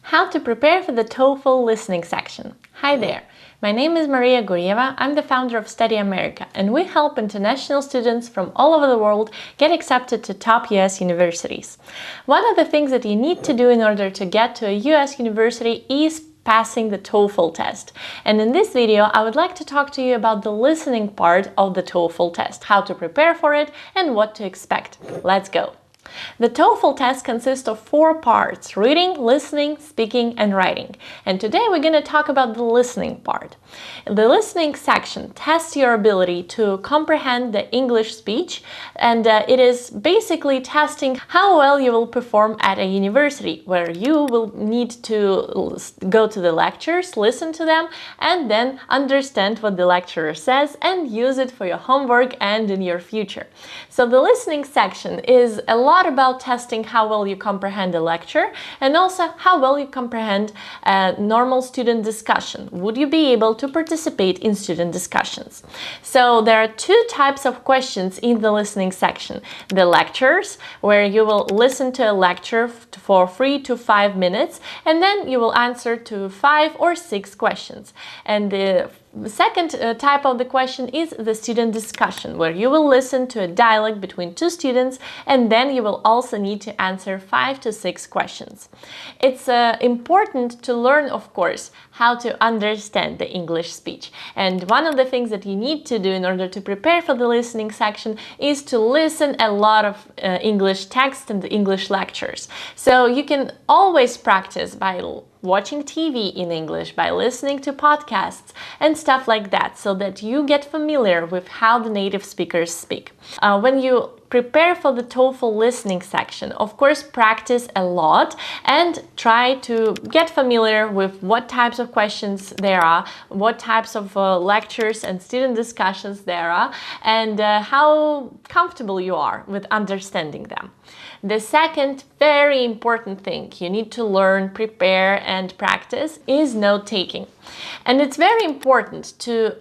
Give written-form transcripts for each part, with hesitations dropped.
How to prepare for the TOEFL listening section. Hi there, my name is Maria Gurieva. I'm the founder of StudyAmerica, and we help international students from all over the world get accepted to top US universities. One of the things that you need to do in order to get to a US university is passing the TOEFL test. And in this video, I would like to talk to you about the listening part of the TOEFL test, how to prepare for it, and what to expect. Let's go. The TOEFL test consists of 4 parts: reading, listening, speaking, and writing. And today we're going to talk about the listening part. The listening section tests your ability to comprehend the English speech, and it is basically testing how well you will perform at a university, where you will need to go to the lectures, listen to them, and then understand what the lecturer says and use it for your homework and in your future. So the listening section is a lot about testing how well you comprehend a lecture and also how well you comprehend a normal student discussion. Would you be able to participate in student discussions? So there are 2 types of questions in the listening section. The lectures, where you will listen to a lecture for 3 to 5 minutes, and then you will answer to 5 or 6 questions. And the second type of the question is the student discussion, where you will listen to a dialogue between 2 students, and then you will also need to answer 5 to 6 questions. It's important to learn, of course, how to understand the English speech. And one of the things that you need to do in order to prepare for the listening section is to listen a lot of English text and English lectures. So you can always practice by watching TV in English, by listening to podcasts and stuff like that, so that you get familiar with how the native speakers speak. When you prepare for the TOEFL listening section, of course, practice a lot and try to get familiar with what types of questions there are, what types of lectures and student discussions there are, and how comfortable you are with understanding them. The second very important thing you need to learn, prepare, and practice is note-taking. And it's very important to,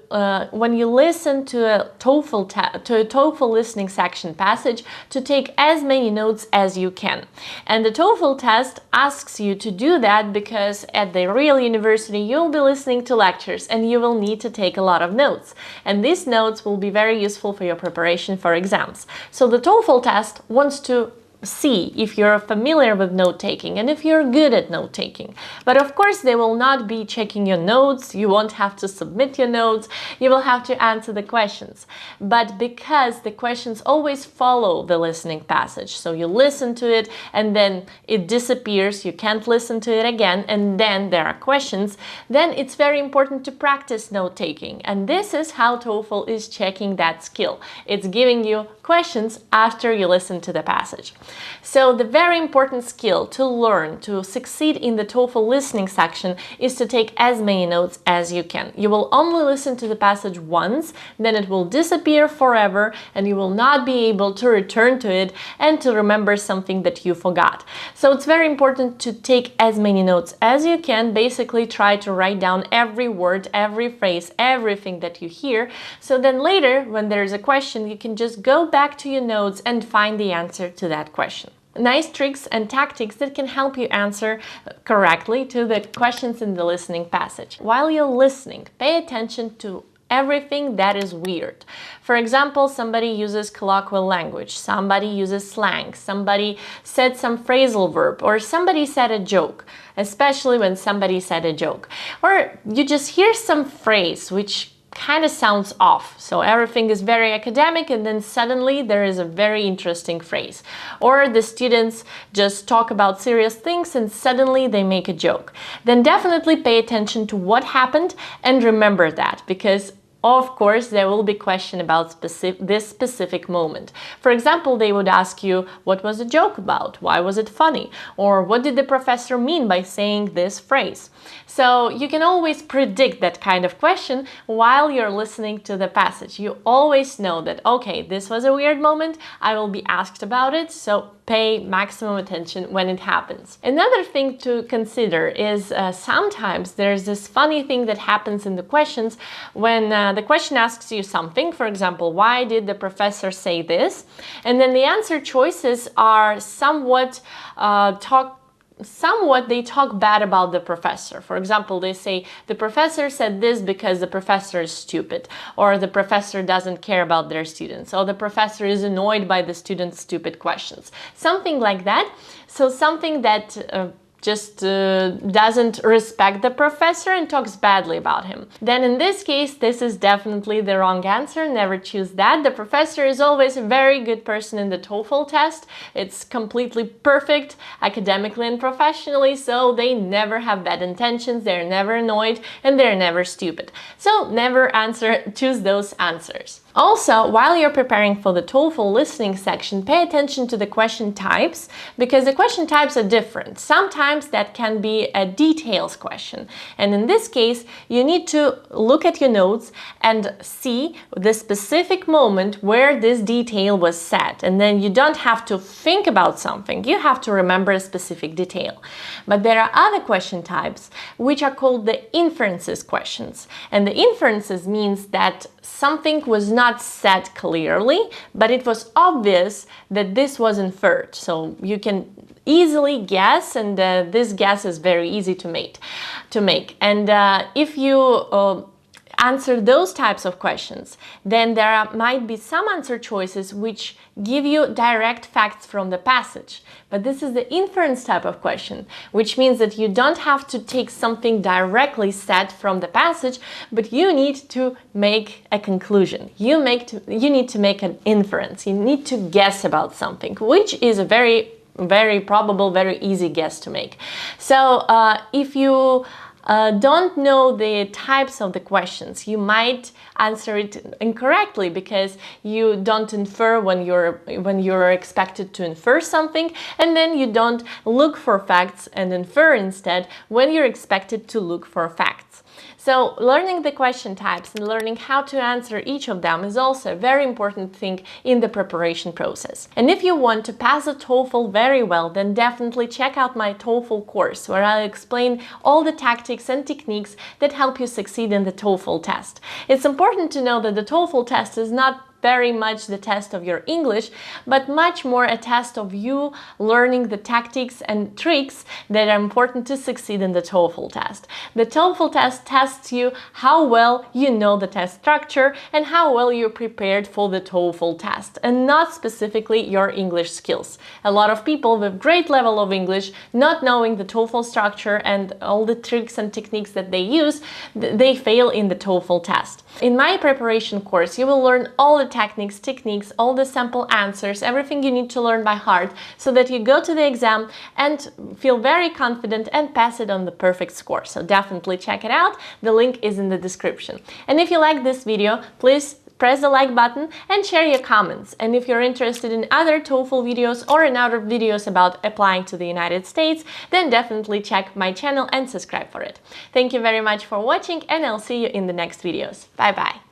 when you listen to a TOEFL listening section passage, to take as many notes as you can. And the TOEFL test asks you to do that because at the real university you'll be listening to lectures and you will need to take a lot of notes. And these notes will be very useful for your preparation for exams. So the TOEFL test wants to see if you're familiar with note-taking and if you're good at note-taking. But of course, they will not be checking your notes. You won't have to submit your notes. You will have to answer the questions. But because the questions always follow the listening passage, so you listen to it and then it disappears, you can't listen to it again, and then there are questions, then it's very important to practice note-taking. And this is how TOEFL is checking that skill. It's giving you questions after you listen to the passage. So the very important skill to learn to succeed in the TOEFL listening section is to take as many notes as you can. You will only listen to the passage once, then it will disappear forever, and you will not be able to return to it and to remember something that you forgot. So it's very important to take as many notes as you can. Basically, try to write down every word, every phrase, everything that you hear, so then later, when there is a question, you can just go back to your notes and find the answer to that question. Nice tricks and tactics that can help you answer correctly to the questions in the listening passage. While you're listening, pay attention to everything that is weird. For example, somebody uses colloquial language, somebody uses slang, somebody said some phrasal verb, or somebody said a joke, especially when somebody said a joke. Or you just hear some phrase which kind of sounds off. So everything is very academic and then suddenly there is a very interesting phrase. Or the students just talk about serious things and suddenly they make a joke. Then definitely pay attention to what happened and remember that, because of course, there will be question about this specific moment. For example, they would ask you, what was the joke about? Why was it funny? Or what did the professor mean by saying this phrase? So you can always predict that kind of question while you're listening to the passage. You always know that, okay, this was a weird moment, I will be asked about it, so pay maximum attention when it happens. Another thing to consider is sometimes there's this funny thing that happens in the questions when the question asks you something, for example, why did the professor say this? And then the answer choices are somewhat somewhat they talk bad about the professor. For example, they say the professor said this because the professor is stupid, or the professor doesn't care about their students, or the professor is annoyed by the students' stupid questions. Something like that. So something that just doesn't respect the professor and talks badly about him. Then in this case, this is definitely the wrong answer. Never choose that. The professor is always a very good person in the TOEFL test. It's completely perfect academically and professionally, so they never have bad intentions, they're never annoyed, and they're never stupid. So never choose those answers. Also, while you're preparing for the TOEFL listening section, pay attention to the question types, because the question types are different. Sometimes that can be a details question, and in this case, you need to look at your notes and see the specific moment where this detail was said, and then you don't have to think about something, you have to remember a specific detail. But there are other question types which are called the inferences questions, and the inferences means that something was not said clearly, but it was obvious that this was inferred. So you can easily guess, and this guess is very easy to make. And if you answer those types of questions, then there might be some answer choices which give you direct facts from the passage. But this is the inference type of question, which means that you don't have to take something directly said from the passage, but you need to make a conclusion. You need to make an inference. You need to guess about something, which is a very probable, very easy guess to make. So if you don't know the types of the questions, you might answer it incorrectly because you don't infer when you're expected to infer something, and then you don't look for facts and infer instead when you're expected to look for facts. So learning the question types and learning how to answer each of them is also a very important thing in the preparation process. And if you want to pass the TOEFL very well, then definitely check out my TOEFL course, where I'll explain all the tactics and techniques that help you succeed in the TOEFL test. It's important to know that the TOEFL test is not very much the test of your English, but much more a test of you learning the tactics and tricks that are important to succeed in the TOEFL test. The TOEFL test tests you how well you know the test structure and how well you're prepared for the TOEFL test, and not specifically your English skills. A lot of people with great level of English, not knowing the TOEFL structure and all the tricks and techniques that they use, they fail in the TOEFL test. In my preparation course, you will learn all the techniques, all the sample answers, everything you need to learn by heart, so that you go to the exam and feel very confident and pass it on the perfect score. So definitely check it out. The link is in the description. And if you like this video, please press the like button and share your comments. And if you're interested in other TOEFL videos or in other videos about applying to the United States, then definitely check my channel and subscribe for it. Thank you very much for watching, and I'll see you in the next videos. Bye bye!